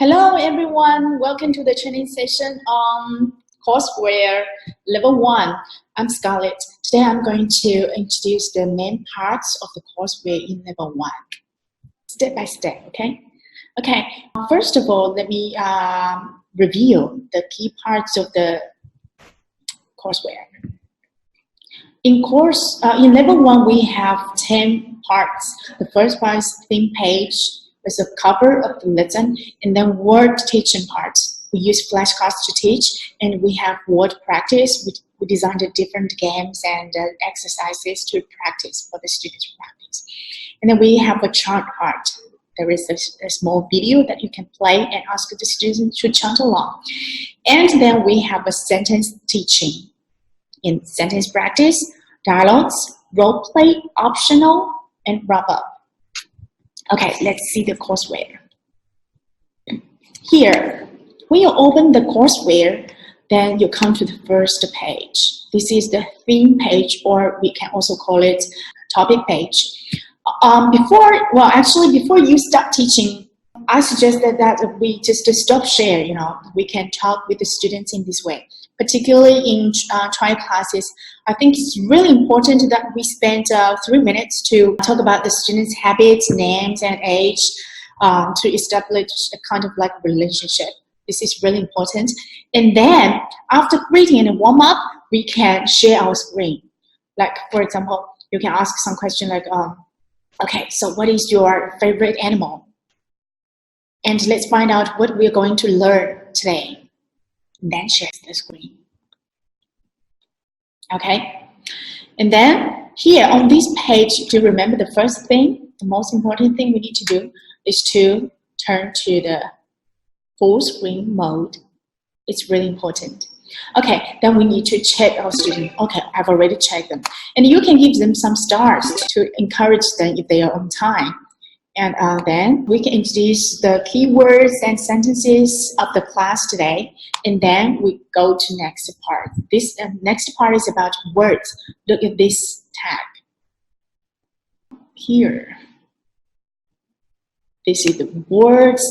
Hello everyone, welcome to the training session on courseware level 1. I'm Scarlett. Today I'm going to introduce the main parts of the courseware in level 1, step by step, okay? Okay, first of all, let me review the key parts of the courseware. In level 1, we have 10 parts. The first part is theme page, with a cover of the lesson, and then word teaching parts. We use flashcards to teach, and we have word practice. We designed different games and exercises to practice for the students to practice. And then we have a chant part. There is a small video that you can play and ask the students to chant along. And then we have a sentence teaching. In sentence practice, dialogues, role play, optional, and wrap up. Okay, let's see the courseware. Here, when you open the courseware, then you come to the first page. This is the theme page, or we can also call it topic page. Before you start teaching, I suggested that we just stop share, we can talk with the students in this way. Particularly in trial classes, I think it's really important that we spend 3 minutes to talk about the students' habits, names, and age to establish a kind of like relationship. This is really important. And then after greeting and warm up, we can share our screen. Like, for example, you can ask some question like, okay, so what is your favorite animal? And let's find out what we're going to learn today. Then share the screen. Okay? And then here on this page, do you remember the first thing? The most important thing we need to do is to turn to the full screen mode. It's really important. Okay, then we need to check our students. Okay, I've already checked them. And you can give them some stars to encourage them if they are on time. And then we can introduce the keywords and sentences of the class today. And then we go to next part. This next part is about words. Look at this tag. Here. This is the words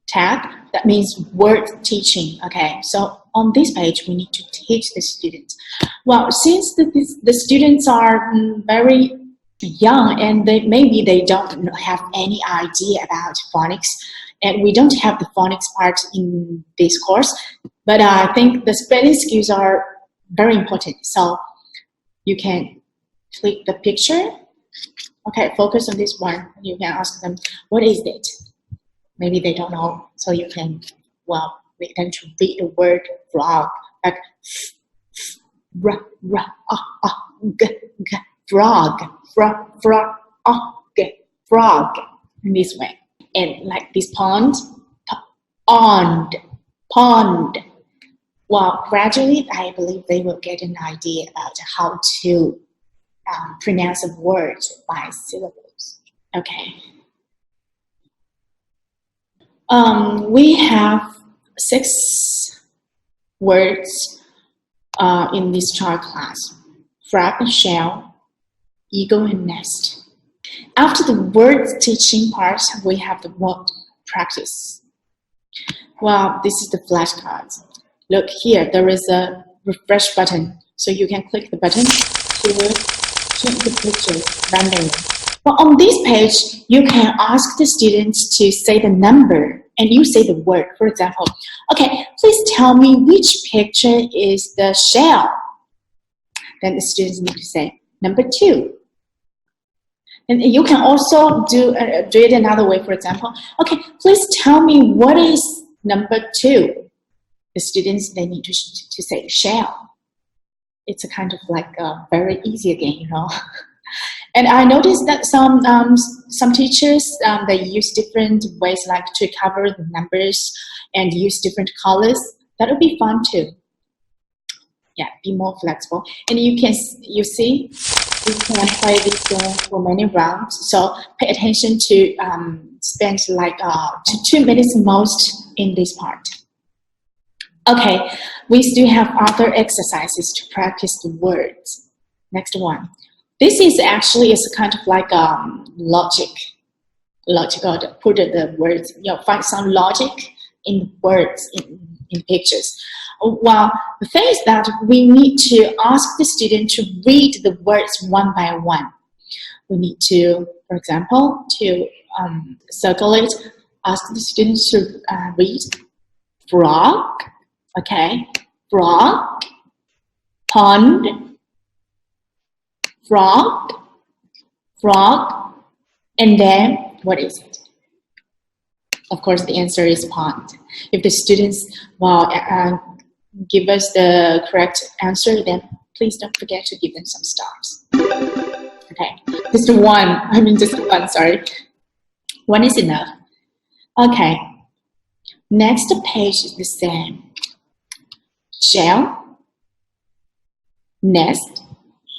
tag. That means word teaching. Okay, so on this page, we need to teach the students. Well, since the students are very young and maybe they don't have any idea about phonics, and we don't have the phonics part in this course, but I think the spelling skills are very important. So you can click the picture. Okay, focus on this one. You can ask them, what is it? Maybe they don't know, so you can, we them to read the word frog, like frog, frog, in this way. And like this pond. Well, gradually, I believe they will get an idea about how to pronounce a word by syllables. Okay. We have 6 words in this chart class. Frog and shell, eagle and nest. After the word teaching part, we have the word practice. Well, this is the flashcards. Look here, there is a refresh button. So you can click the button to change the pictures randomly. Well, on this page, you can ask the students to say the number and you say the word. For example, okay, please tell me which picture is the shell. Then the students need to say number 2. And you can also do it another way. For example, okay, please tell me what is number 2. The students, they need to say shell. It's a kind of like a very easy again, And I noticed that some teachers, they use different ways like to cover the numbers and use different colors. That would be fun too. Yeah, be more flexible. And you see, we can play this game for many rounds. So pay attention to spend like 2 minutes most in this part. Okay, we still have other exercises to practice the words. Next one. This is actually a kind of like logic. logical, put the words, find some logic in words, in pictures. Well, the thing is that we need to ask the student to read the words one by one. We need to, for example, to circle it, ask the students to read frog, okay, frog, pond, frog, frog, and then what is it? Of course, the answer is pond. If the students give us the correct answer, then please don't forget to give them some stars. Okay, just one, sorry. One is enough. Okay, next page is the same. Shell, nest,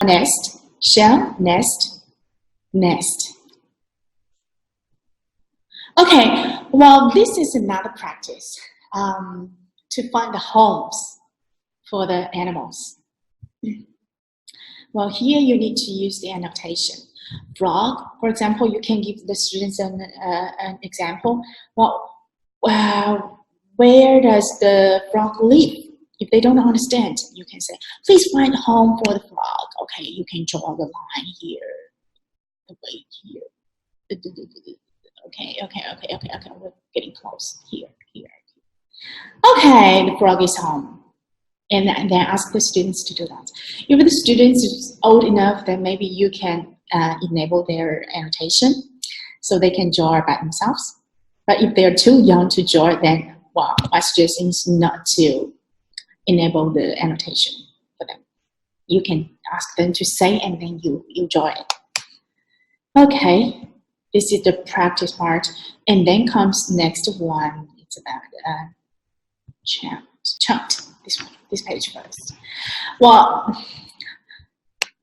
nest, shell, nest, nest. Okay, well, this is another practice to find the homes for the animals. Well, here you need to use the annotation. Frog, for example, you can give the students an example. Well, where does the frog live? If they don't understand, you can say, please find a home for the frog. Okay, you can draw the line here, the way here. Okay, we're getting close. Here. Okay, the frog is home. And then ask the students to do that. If the students is old enough, then maybe you can enable their annotation so they can draw by themselves. But if they're too young to draw, then, well, my suggestion is not to enable the annotation for them. You can ask them to say and then you draw it. Okay, this is the practice part. And then comes next one. It's about chant. This page first. Well,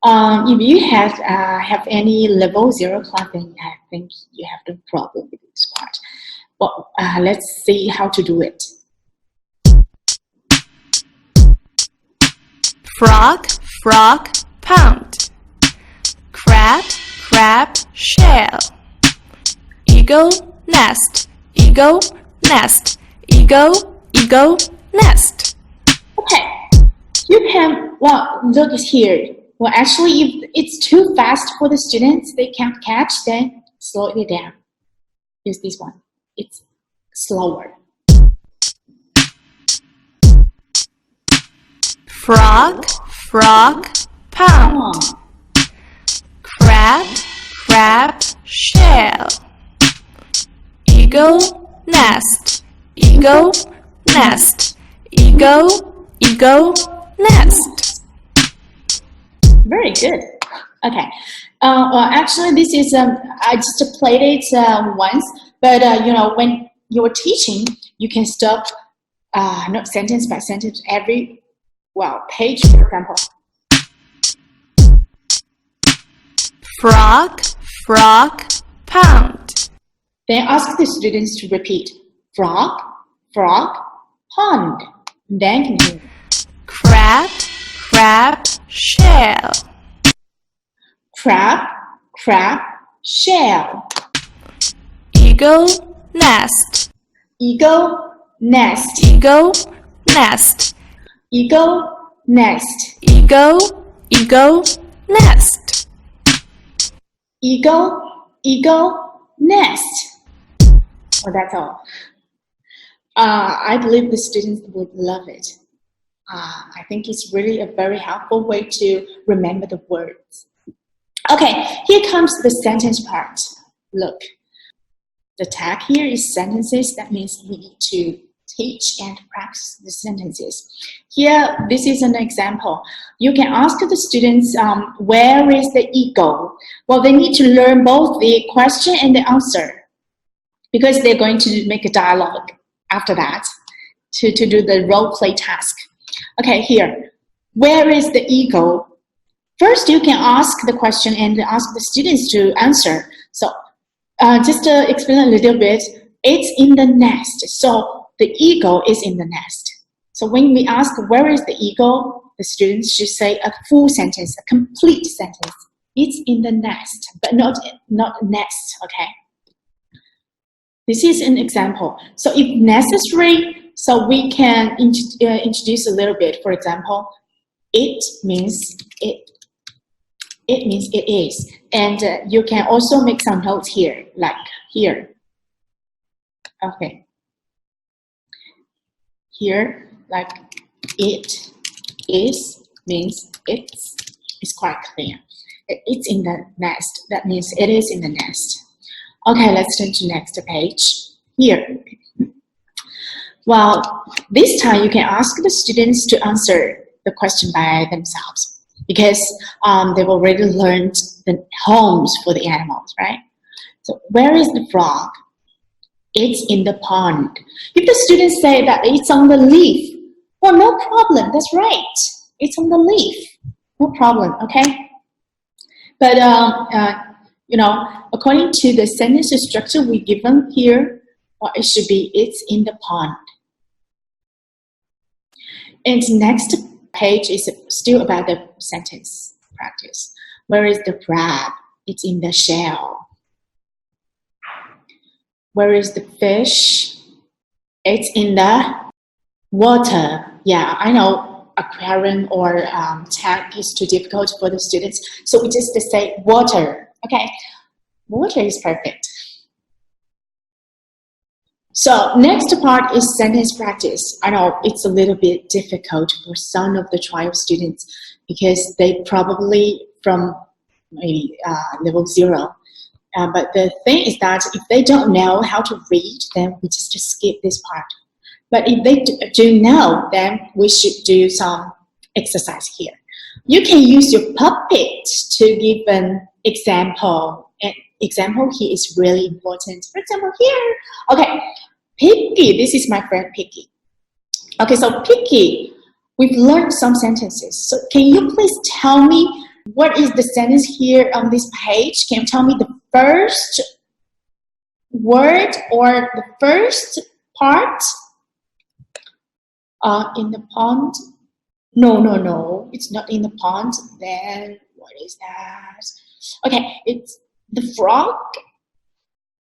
if you have any level 0 class, then I think you have no problem with this part. Well, let's see how to do it. Frog, frog, pound. Crab, crab, shell. Eagle, nest. Eagle, nest. Eagle, eagle, nest. Okay, you can, well, look here. Well, actually, if it's too fast for the students, they can't catch, then slow it down. Use this one. It's slower. Frog, frog, pound. Crab, crab, shell. Eagle, nest. Eagle, nest. Eagle, eagle, nest. Very good. Okay. Well, actually, this is I just played it once, but when you're teaching, you can stop not sentence by sentence every page, for example. Frog, frog, pound. Then ask the students to repeat. Frog, frog, pond. Then continue. Crab, crab, shell. Crab, crab, shell. Eagle, nest. Eagle, nest. Eagle, nest. Eagle, nest. Eagle, eagle, nest. Eagle, eagle, nest. Well, that's all. I believe the students would love it. I think it's really a very helpful way to remember the words. Okay, here comes the sentence part. Look, the tag here is sentences. That means we need to teach and practice the sentences. Here, this is an example. You can ask the students, where is the eagle? Well, they need to learn both the question and the answer because they're going to make a dialogue after that to do the role play task. Okay, here, where is the eagle? First, you can ask the question and ask the students to answer. So, just to explain a little bit, it's in the nest. So, the eagle is in the nest. So, when we ask where is the eagle, the students should say a full sentence, a complete sentence. It's in the nest, but not nest, okay? This is an example. So if necessary, so we can introduce a little bit. For example, it means it. It means it is. And you can also make some notes here, like here. Okay. Here, like it is means it's quite clear. It's in the nest. That means it is in the nest. Okay, let's turn to next page. Here. Well, this time you can ask the students to answer the question by themselves because they've already learned the homes for the animals, right? So where is the frog? It's in the pond. If the students say that it's on the leaf, well, no problem. That's right. It's on the leaf. No problem, okay? But, you know, according to the sentence structure we given here, well, it should be it's in the pond. And next page is still about the sentence practice. Where is the crab? It's in the shell. Where is the fish? It's in the water. Yeah, I know aquarium or tank is too difficult for the students, so we just say water. Okay, water is perfect. So next part is sentence practice. I know it's a little bit difficult for some of the trial students because they probably from maybe level 0. But the thing is that if they don't know how to read, then we just skip this part. But if they do know, then we should do some exercise here. You can use your puppet to give an example. An example here is really important. For example, here, okay, Piggy. This is my friend Piggy. Okay, so Piggy, we've learned some sentences. So can you please tell me what is the sentence here on this page? Can you tell me the first word or the first part? In the pond? No, it's not in the pond. Then what is that? Okay, it's the frog.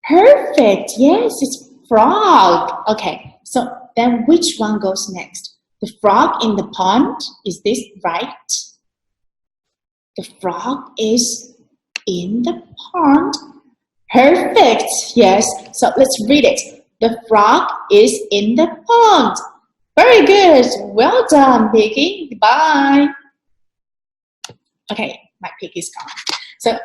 Perfect. Yes, it's frog. Okay, so then which one goes next? The frog in the pond. Is this right? The frog is in the pond. Perfect. Yes. So let's read it. The frog is in the pond. Very good. Well done, Piggy. Goodbye. Okay, my pig is gone. So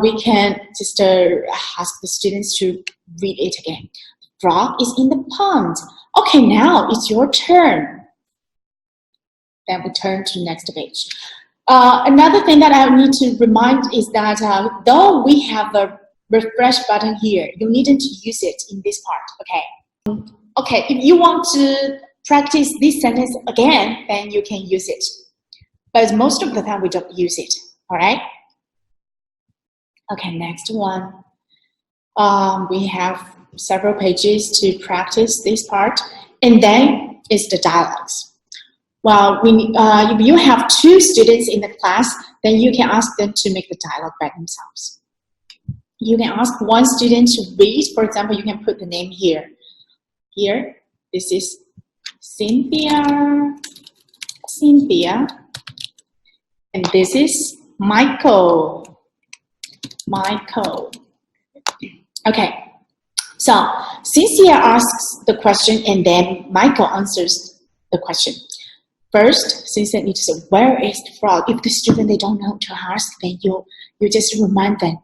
we can just ask the students to read it again. The frog is in the pond. Okay, now it's your turn. Then we turn to the next page. Another thing that I need to remind is that though we have a refresh button here, you needn't use it in this part, okay? Okay, if you want to practice this sentence again, then you can use it. But most of the time we don't use it, all right? Okay, next one. We have several pages to practice this part, and then it's the dialogues. Well, if you have 2 students in the class, then you can ask them to make the dialogue by themselves. You can ask one student to read. For example, you can put the name here. Here, this is Cynthia. And this is Michael. Okay, so Cynthia asks the question and then Michael answers the question. First, Cynthia needs to say, where is the frog? If the student, they don't know to ask, then you just remind them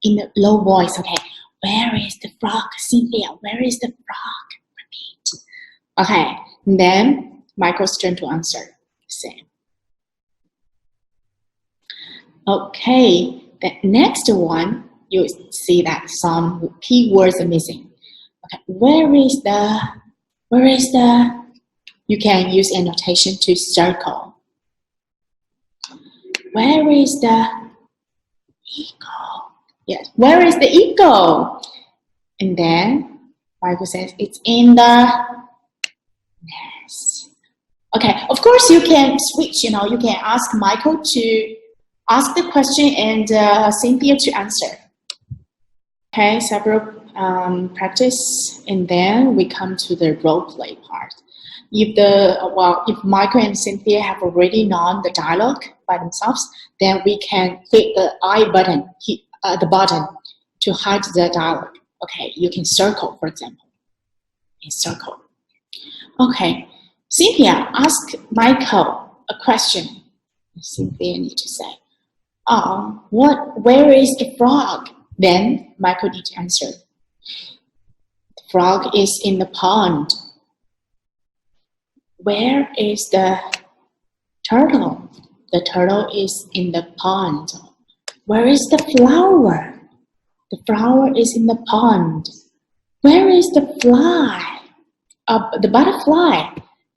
in a low voice, okay? Where is the frog, Cynthia? Where is the frog? Repeat. Okay, and then Michael's turn to answer the same. Okay, the next one, you see that some keywords are missing. Okay, where is the, you can use annotation to circle. Where is the eagle? Yes, where is the eagle? And then Michael says, it's in the nest. Okay, of course you can switch, you can ask Michael to ask the question and Cynthia to answer. Okay, several practice, and then we come to the role play part. If Michael and Cynthia have already known the dialogue by themselves, then we can click the I button, the button to hide the dialogue. Okay, you can circle, for example. You circle. Okay, Cynthia, ask Michael a question. Cynthia need to say, "Oh, where is the frog?" Then Michael need to answer. "The frog is in the pond." "Where is the turtle?" "The turtle is in the pond." "Where is the flower?" "The flower is in the pond." "Where is the fly?" The butterfly.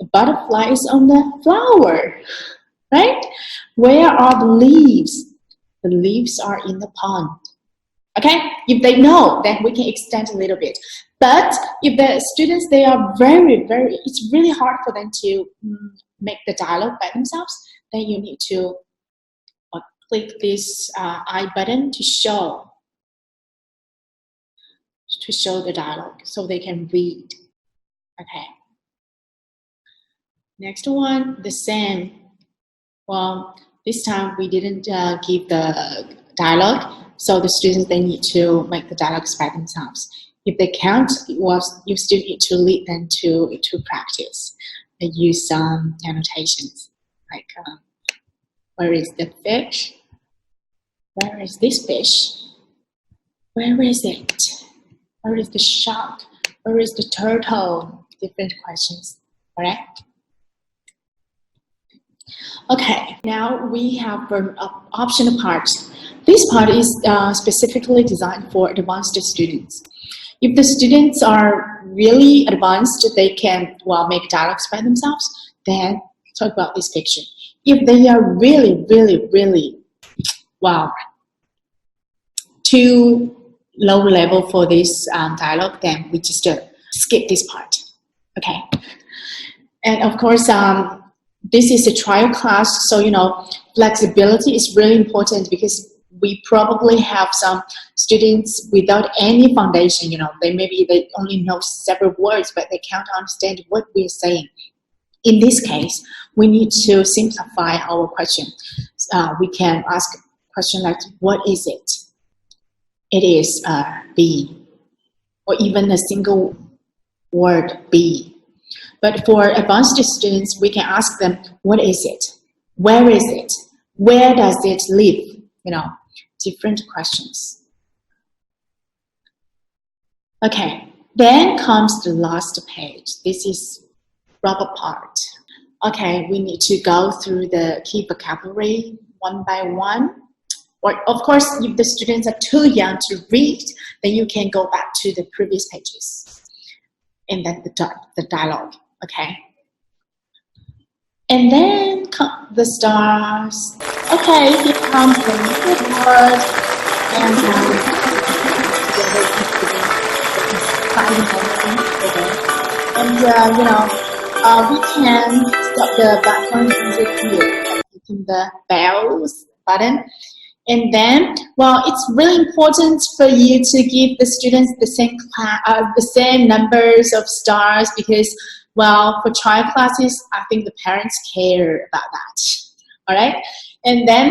"The butterfly is on the flower." Right? "Where are the leaves?" "The leaves are in the pond." Okay? If they know, then we can extend a little bit. But if the students, they are it's really hard for them to make the dialogue by themselves, then you need to click this I button to show the dialogue so they can read. Okay. Next one, the same. Well, this time we didn't give the dialogue, so the students, they need to make the dialogues by themselves. If they can't, you still need to lead them to practice. They use some annotations, like where is the fish? Where is this fish? Where is it? Where is the shark? Where is the turtle? Different questions, correct? Okay, now we have an optional part. This part is specifically designed for advanced students. If the students are really advanced, they can make dialogues by themselves, then talk about this picture. If they are really too low level for this dialogue, then we just skip this part. Okay, and of course this is a trial class, so flexibility is really important, because we probably have some students without any foundation. They only know several words, but they can't understand what we're saying. In this case, we need to simplify our question. We can ask a question like, "What is it?" "It is B," or even a single word, B. But for advanced students, we can ask them, "What is it? Where is it? Where does it live?" Different questions. Okay, then comes the last page. This is rubber part. Okay, we need to go through the key vocabulary one by one. Or, of course, if the students are too young to read, then you can go back to the previous pages and then the dialogue. Okay. And then come the stars. Okay, here comes the little word, and we can stop the background music here by clicking the bells button. And then, it's really important for you to give the students the same numbers of stars, because, for trial classes, I think the parents care about that. All right? And then,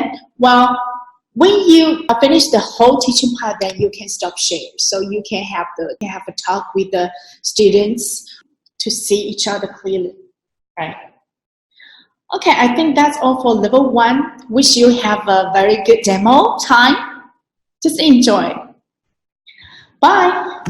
when you finish the whole teaching part, then you can stop share. So you can have a talk with the students to see each other clearly. Right? Okay, I think that's all for level 1. Wish you have a very good demo time. Just enjoy. Bye.